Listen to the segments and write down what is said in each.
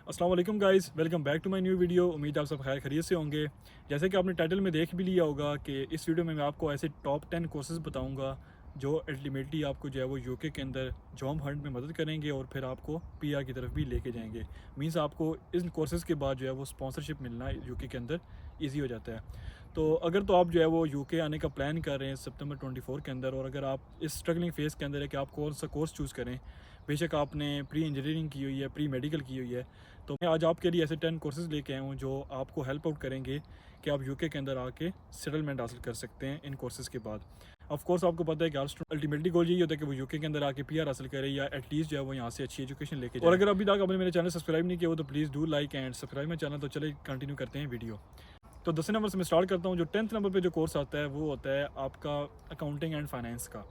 अस्सलाम वालेकुम guys, welcome back to my new video. उम्मीद आप सब खैर खैरियत से होंगे। जैसे कि आपने टाइटल में देख भी लिया होगा कि इस वीडियो में मैं आपको ऐसे टॉप 10 कोर्सेज़ बताऊंगा जो अल्टीमेटली आपको जो है वो यूके के अंदर जॉब हंट में मदद करेंगे और फिर आपको पीआर की तरफ भी लेके जाएंगे। मींस आपको इन कोर्सेज़ के बाद जो है वो स्पॉन्सरशिप मिलना यूके के अंदर ईजी हो जाता है। तो अगर तो आप जो है वो यूके आने का प्लान कर रहे हैं सितंबर 24 के अंदर, और अगर आप इस स्ट्रगलिंग फेज़ के अंदर है कि आप कौन सा कोर्स चूज़ करें, बेशक आपने प्री इंजीनियरिंग की हुई है, प्री मेडिकल की हुई है, तो मैं आज आपके लिए ऐसे 10 कोर्सेज़ लेके आया हूँ जो आपको हेल्प आउट करेंगे कि आप यूके के अंदर आके सेटलमेंट हासिल कर सकते हैं इन कोर्सेज़ के बाद। ऑफ कोर्स आपको पता है कि हर अल्टीमेटली गोल यही होता है कि वो यूके के अंदर आके पीआर हासिल करे या एटलीस्ट जो है वो यहाँ से अच्छी एजुकेशन लेके जाए। और अगर अभी तक आपने मेरे चैनल सब्सक्राइब नहीं किया हो तो please do like and subscribe my channel. तो चले कंटिन्यू करते हैं वीडियो। तो 10 नंबर से मैं स्टार्ट करता हूँ। जो 10th नंबर पे जो कोर्स आता है वो होता है आपका अकाउंटिंग एंड फाइनेंस का।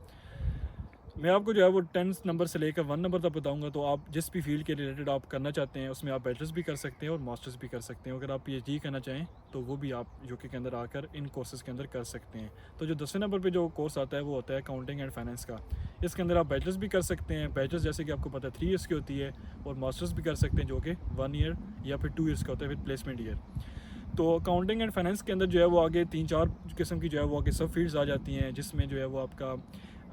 मैं आपको जो है वो 10 नंबर से लेकर 1 नंबर तक बताऊंगा। तो आप जिस भी फील्ड के रिलेटेड आप करना चाहते हैं उसमें आप बैचलर्स भी कर सकते हैं और मास्टर्स भी कर सकते हैं। अगर आप पीएचडी करना चाहें तो वो भी आप यूके के अंदर आकर इन कोर्सेज़ के अंदर कर सकते हैं। तो जो 10वें नंबर पे जो कोर्स आता है वो होता है अकाउंटिंग एंड फाइनेंस का। इसके अंदर आप बैचलर्स भी कर सकते हैं। बैचलर्स जैसे कि आपको पता है 3 ईयर्स की होती है, और मास्टर्स भी कर सकते हैं जो कि 1 ईयर या फिर 2 ईयर्स का होता है विद प्लेसमेंट ईयर। तो अकाउंटिंग एंड फाइनेंस के अंदर जो है वो आगे 3-4 किस्म की जो है वो आगे सब फील्ड्स आ जाती हैं, जिसमें जो है वो आपका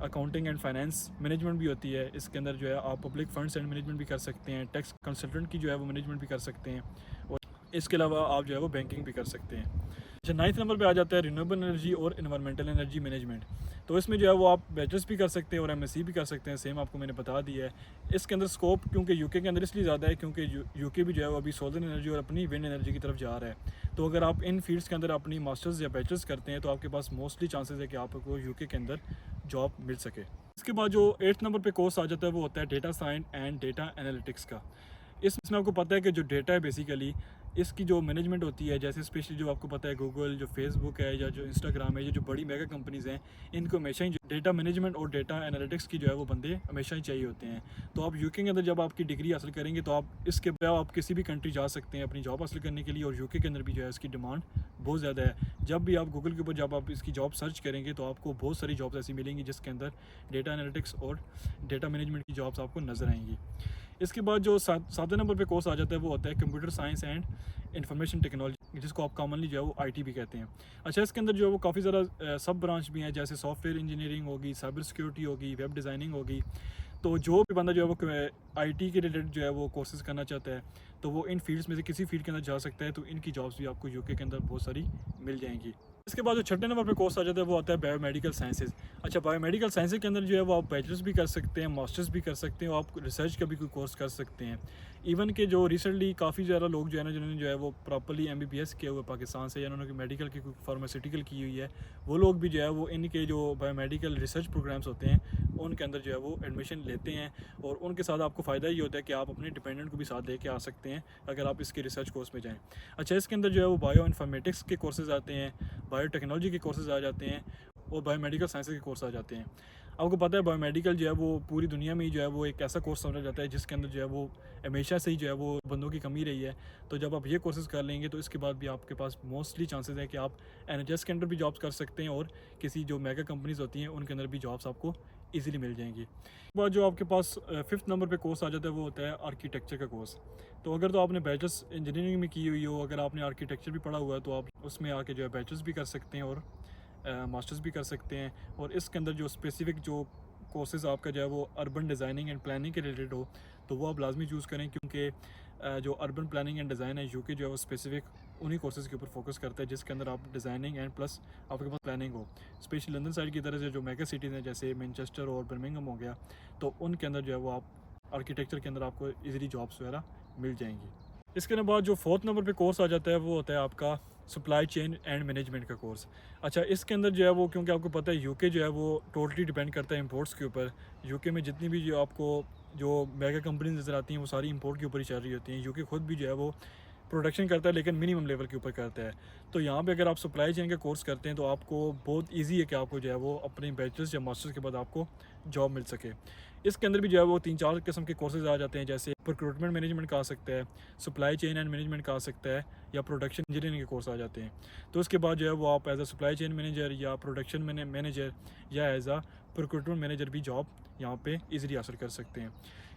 अकाउंटिंग एंड फाइनेंस मैनेजमेंट भी होती है। इसके अंदर जो है आप पब्लिक फंड्स एंड मैनेजमेंट भी कर सकते हैं, टैक्स कंसल्टेंट की जो है वो मैनेजमेंट भी कर सकते हैं, और इसके अलावा आप जो है वो बैंकिंग भी कर सकते हैं। अच्छा, 9th नंबर पे आ जाता है रिन्यूएबल एनर्जी और इन्वायरमेंटल एनर्जी मैनेजमेंट। तो इसमें जो है वो आप बैचलर्स भी कर सकते हैं और एमएससी भी कर सकते हैं, सेम आपको मैंने बता दिया है। इसके अंदर स्कोप क्योंकि यूके के अंदर इसलिए ज़्यादा है क्योंकि यूके भी जो है वो अभी सोलर एनर्जी और अपनी विंड एनर्जी की तरफ जा रहा है। तो अगर आप इन फील्ड्स के अंदर अपनी मास्टर्स या बैचलर्स करते हैं तो आपके पास मोस्टली चांसेस है कि आपको यूके के अंदर जॉब मिल सके। इसके बाद जो 8th नंबर पे कोर्स आ जाता है वो होता है data science and data analytics का। इसमें आपको पता है कि जो डेटा है बेसिकली इसकी जो मैनेजमेंट होती है, जैसे स्पेशली जो आपको पता है गूगल, जो फेसबुक है या जो इंस्टाग्राम है, ये जो बड़ी मेगा कंपनीज़ हैं, इनको हमेशा ही डेटा मैनेजमेंट और डेटा एनालिटिक्स की जो है वो बंदे हमेशा ही चाहिए होते हैं। तो आप यूके के अंदर जब आपकी डिग्री हासिल करेंगे तो आप इसके बाद आप किसी भी कंट्री जा सकते हैं अपनी जॉब हासिल करने के लिए, और यूके के अंदर भी जो है इसकी डिमांड बहुत ज़्यादा है। जब भी आप गूगल के ऊपर जब आप इसकी जॉब सर्च करेंगे तो आपको बहुत सारी जॉब्स ऐसी मिलेंगी जिसके अंदर डेटा एनालिटिक्स और डेटा मैनेजमेंट की जॉब्स आपको नज़र आएंगी। इसके बाद जो 7वें नंबर पे कोर्स आ जाता है वो होता है computer science and information technology, जिसको आप कॉमनली जो है वो आईटी भी कहते हैं। अच्छा, इसके अंदर जो है वो काफ़ी ज़्यादा सब ब्रांच भी हैं, जैसे सॉफ्टवेयर इंजीनियरिंग होगी, साइबर सिक्योरिटी होगी, वेब डिज़ाइनिंग होगी। तो जो भी बंदा जो है वो आईटी के रिलेटेड जो है वो कोर्सेज़ करना चाहता है तो वो इन फील्ड्स में से किसी फील्ड के अंदर जा सकता है। तो इनकी जॉब्स भी आपको यूके के अंदर बहुत सारी मिल जाएंगी। इसके बाद जो 6ठे नंबर पे कोर्स आ जाता है वो आता है बायोमेडिकल साइंसेज। अच्छा, बायोमेडिकल साइंसेज के अंदर जो है वो आप बैचलर्स भी कर सकते हैं, मास्टर्स भी कर सकते हैं, और आप रिसर्च का भी कोई कोर्स कर सकते हैं। इवन के जो रिसेंटली काफ़ी ज़्यादा लोग जो है ना जिन्होंने जो है वो प्रॉपर्ली एमबीबीएस किया हुआ पाकिस्तान से, या उन्होंने मेडिकल की फार्मास्यूटिकल की हुई है, वो लोग भी जो है वो इनके जो बायोमेडिकल रिसर्च प्रोग्राम्स होते हैं उनके अंदर जो है वो एडमिशन लेते हैं। और उनके साथ आपको फ़ायदा ये होता है कि आप अपने डिपेंडेंट को भी साथ लेके आ सकते हैं अगर आप इसके रिसर्च कोर्स में जाएँ। अच्छा, इसके अंदर जो है वो बायो इन्फॉर्मेटिक्स के कोर्सेज़ आते हैं, बायोटेक्नोलॉजी के कोर्सेज़ आ जाते हैं, और बायोमेडिकल साइंसेज के कोर्स आ जाते हैं। आपको पता है बायोमेडिकल जो है वो पूरी दुनिया में ही जो है वो एक ऐसा कोर्स समझा जाता है जिसके अंदर जो है वो हमेशा से ही जो है वो बंदों की कमी रही है। तो जब आप ये कोर्सेज़ कर लेंगे तो इसके बाद भी आपके पास मोस्टली चांसेस है कि आप एनएचएस के अंदर भी जॉब्स कर सकते हैं, और किसी जो मेगा कंपनीज़ होती हैं उनके अंदर भी जॉब्स आपको ईजिली मिल जाएंगी। उसके बाद जो आपके पास 5th नंबर पे कोर्स आ जाता है वो होता है आर्किटेक्चर का कोर्स। तो अगर तो आपने बैचलर्स इंजीनियरिंग में की हुई हो, अगर आपने आर्किटेक्चर भी पढ़ा हुआ है तो आप उसमें आके जो है बैचलर्स भी कर सकते हैं और मास्टर्स भी कर सकते हैं। और इसके अंदर जो स्पेसिफ़िक जो कोर्सेज़ आपका जो है वो अर्बन डिज़ाइनिंग एंड प्लानिंग के रिलेटेड हो तो वो आप लाजमी चूज़ करें, क्योंकि जो अर्बन प्लानिंग एंड डिज़ाइन है यूके जो है वो स्पेसिफ़िक उन्हीं कोर्सेज़ के ऊपर फोकस करता है जिसके अंदर आप डिज़ाइनिंग एंड प्लस आपके पास प्लानिंग हो। स्पेशली लंदन साइड की तरह से जो मेगा सिटीज़ हैं जैसे मैनचेस्टर और बर्मिंघम हो गया, तो उनके अंदर जो है वो आप आर्किटेक्चर के अंदर आपको ईज़िली जॉब्स वगैरह मिल जाएंगी। इसके बाद जो 4th नंबर पे कोर्स आ जाता है वो होता है आपका सप्लाई चेन एंड मैनेजमेंट का कोर्स। अच्छा, इसके अंदर जो है वो क्योंकि आपको पता है यूके जो है वो टोटली डिपेंड करता है इंपोर्ट्स के ऊपर। यूके में जितनी भी जो आपको जो मेगा कंपनीज नज़र आती हैं वो सारी इंपोर्ट के ऊपर ही चल रही होती हैं। यूके खुद भी जो है वो प्रोडक्शन करता है लेकिन मिनिमम लेवल के ऊपर करता है। तो यहाँ पे अगर आप सप्लाई चेन का कोर्स करते हैं तो आपको बहुत इजी है कि आपको जो है वो अपने बैचलर्स या मास्टर्स के बाद आपको जॉब मिल सके। इसके अंदर भी जो है वो 3-4 किस्म के कोर्सेज आ जाते हैं, जैसे रिक्रूटमेंट मैनेजमेंट का आ सकता है, सप्लाई चेन एंड मैनेजमेंट का आ सकता है, या प्रोडक्शन इंजीनियरिंग के कोर्स आ जाते हैं। तो उसके बाद जो है वो आप as a supply chain manager या प्रोडक्शन मैनेजर या एज अ रिक्रूटमेंट मैनेजर भी जॉब यहाँ पे इजीली हासिल कर सकते हैं।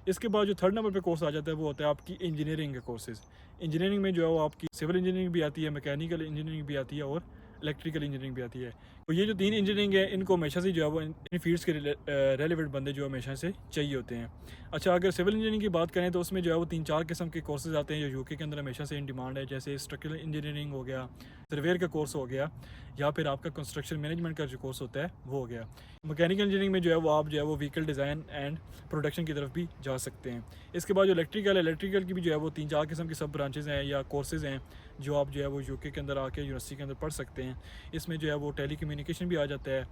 इसके बाद जो थर्ड नंबर पे कोर्स आ जाता है वो होता है आपकी इंजीनियरिंग के कोर्सेज़। इंजीनियरिंग में जो है वो आपकी सिविल इंजीनियरिंग भी आती है, मैकेनिकल इंजीनियरिंग भी आती है और इलेक्ट्रिकल इंजीनियरिंग भी आती है। तो ये जो 3 इंजीनियरिंग है इनको हमेशा से जो है वो इन फील्ड्स के रेलेवेंट बंदे जो हमेशा से चाहिए होते हैं। अच्छा, अगर सिविल इंजीनियरिंग की बात करें तो उसमें जो है वो 3-4 किस्म के कोर्सेज़ आते हैं जो यूके के अंदर हमेशा से इन डिमांड है, जैसे स्ट्रक्चरल इंजीनियरिंग हो गया, सर्वेयर का कोर्स हो गया, या फिर आपका कंस्ट्रक्शन मैनेजमेंट का जो कोर्स होता है वो हो गया। मैकेनिकल इंजीनियरिंग में जो है वो आप जो है वो व्हीकल डिज़ाइन एंड प्रोडक्शन की तरफ भी जा सकते हैं। इसके बाद जो इलेक्ट्रिकल की भी जो है वो 3-4 किस्म की सब ब्रांचेज़ हैं या कोर्सेज़ हैं जो आप जो है वो यूके के अंदर आके यूनिवर्सिटी के अंदर पढ़ सकते हैं। इसमें जो है वो टेली कम्युनिकेशन भी आ जाता है,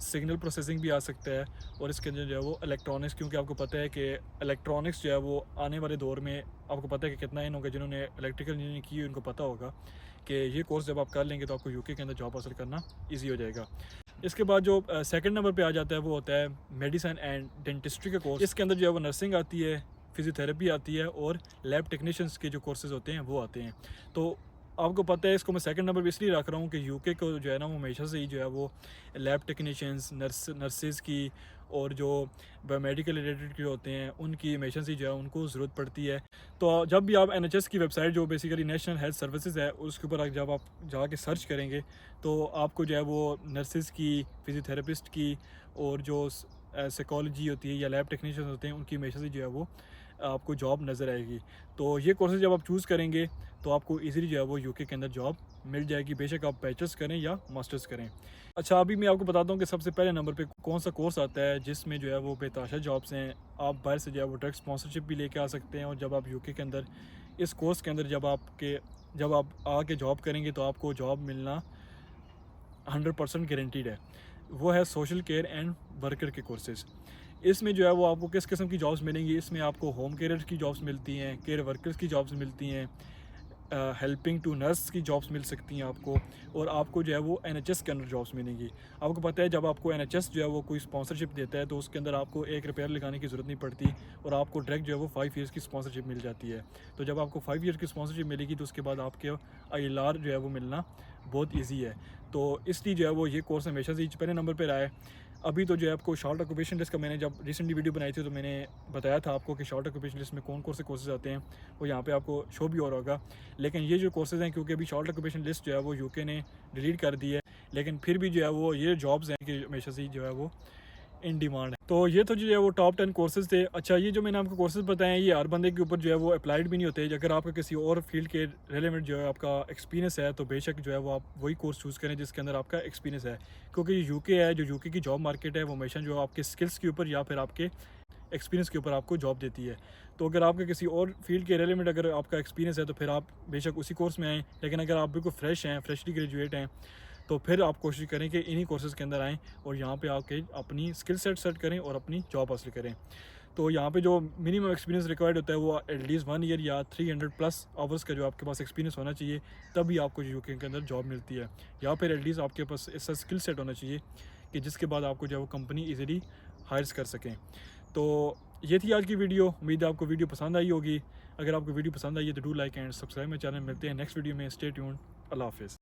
सिग्नल प्रोसेसिंग भी आ सकता है, और इसके अंदर जो है वो इलेक्ट्रॉनिक्स, क्योंकि आपको पता है कि इलेक्ट्रॉनिक्स जो है वो आने वाले दौर में आपको पता है कि कितना इन होगा, जिन्होंने इलेक्ट्रिकल इंजीनियरिंग की उनको पता होगा कि ये कोर्स जब आप कर लेंगे तो आपको यूके के अंदर जॉब हासिल करना ईजी हो जाएगा। इसके बाद जो सेकंड नंबर पे आ जाता है वो होता है मेडिसिन एंड डेंटिस्ट्री का कोर्स। इसके अंदर जो है वो नर्सिंग आती है, फिजियोथेरेपी आती है और लैब टेक्नीशियंस के जो कोर्सेज़ होते हैं वो आते हैं। तो आपको पता है, इसको मैं सेकंड नंबर पे इसलिए रख रहा हूँ कि यूके को जो है ना वो हमेशा से ही जो है वो लैब टेक्नीशियंस, नर्सेज़ की और जो मेडिकल रिलेटेड के होते हैं उनकी हमेशा से जो है उनको ज़रूरत पड़ती है। तो जब भी आप NHS की वेबसाइट जो बेसिकली नेशनल हेल्थ सर्विसेज है उसके ऊपर जब आप जाके सर्च करेंगे तो आपको जो है वो नर्सेज़ की, फिजियोथेरेपिस्ट की और जो साइकोलॉजी होती है या लैब टेक्नीशियंस होते हैं उनकी हमेशा से जो है वो आपको जॉब नज़र आएगी। तो ये कोर्सेज जब आप चूज़ करेंगे तो आपको इजीली जो है वो यूके के अंदर जॉब मिल जाएगी, बेशक आप बैचलर्स करें या मास्टर्स करें। अच्छा, अभी मैं आपको बताता हूँ कि सबसे पहले नंबर पे कौन सा कोर्स आता है जिसमें जो है वो बेतहाशा जॉब्स हैं। आप बाहर से जो है वो डायरेक्ट स्पॉन्सरशिप भी लेके आ सकते हैं, और जब आप यूके के अंदर इस कोर्स के अंदर जब आप आके जॉब करेंगे तो आपको जॉब मिलना 100% गारंटीड है। वो है सोशल केयर एंड वर्कर के कोर्सेज़। इसमें जो है वो आपको किस किस्म की जॉब्स मिलेंगी, इसमें आपको होम केयर की जॉब्स मिलती हैं, केयर वर्कर्स की जॉब्स मिलती हैं, हेल्पिंग टू नर्स की जॉब्स मिल सकती हैं आपको, और आपको जो है वो NHS के अंदर जॉब्स मिलेंगी। आपको पता है जब आपको NHS जो है वो कोई स्पॉन्सरशिप देता है तो उसके अंदर आपको ₹1 लगाने की ज़रूरत नहीं पड़ती, और आपको डायरेक्ट जो है वो 5 ईयर्स की स्पॉन्सरशिप मिल जाती है। तो जब आपको 5 ईयर की स्पॉन्सरशिप मिलेगी तो उसके बाद आपके ILR जो है वो मिलना बहुत ईजी है। तो इसलिए जो है वो ये कोर्स हमेशा से ही पहले नंबर पर रहा है। अभी तो जो है आपको शॉर्ट ऑक्यूपेशन लिस्ट का मैंने जब रिसेंटली वीडियो बनाई थी तो मैंने बताया था आपको कि शॉर्ट ऑक्यूपेशन लिस्ट में कौन कौन से कोर्सेज आते हैं, वो यहाँ पे आपको शो भी हो रहा होगा। लेकिन ये जो कोर्सेज हैं, क्योंकि अभी शॉर्ट ऑक्यूपेशन लिस्ट जो है वो यूके ने डिलीट कर दी है, लेकिन फिर भी जो है वो ये जॉब्स हैं कि हमेशा से जो है वो इन डिमांड है। तो ये तो जो है वो टॉप 10 कोर्सेज थे। अच्छा, ये जो मैंने आपको कोर्सेज बताए हैं ये हर बंदे के ऊपर जो है वो अप्लाइड भी नहीं होते। अगर आपका किसी और फील्ड के रेलेवेंट जो है आपका एक्सपीरियंस है तो बेशक जो है वो आप वही कोर्स चूज़ करें जिसके अंदर आपका एक्सपीरियंस है, क्योंकि यूके है, जो यूके की जॉब मार्केट है वो हमेशा जो आपके स्किल्स के ऊपर या फिर आपके एक्सपीरियंस के ऊपर आपको जॉब देती है। तो अगर आपके किसी और फील्ड के रेलेवेंट अगर आपका एक्सपीरियंस है तो फिर आप बेशक उसी कोर्स में आएँ, लेकिन अगर आप बिल्कुल फ्रेशली ग्रेजुएट हैं तो फिर आप कोशिश करें कि इन्हीं कोर्सेज़ के अंदर आएँ और यहाँ पे आके अपनी स्किल सेट करें और अपनी जॉब हासिल करें। तो यहाँ पे जो मिनिमम एक्सपीरियंस रिक्वायर्ड होता है वो एटलीस्ट 1 ईयर या 300+ आवर्स का जो आपके पास एक्सपीरियंस होना चाहिए, तभी आपको यूके के अंदर जॉब मिलती है। या फिर एटलीस्ट आपके पास ऐसा स्किल सेट होना चाहिए कि जिसके बाद आपको जो है वो कंपनी ईज़िली हायर्स कर सकें। तो ये थी आज की वीडियो। उम्मीद है आपको वीडियो पसंद आई होगी। अगर आपको वीडियो पसंद आई है तो do like and subscribe my channel. मिलते हैं नेक्स्ट वीडियो में। Stay tuned. अल्लाह हाफ़िज़।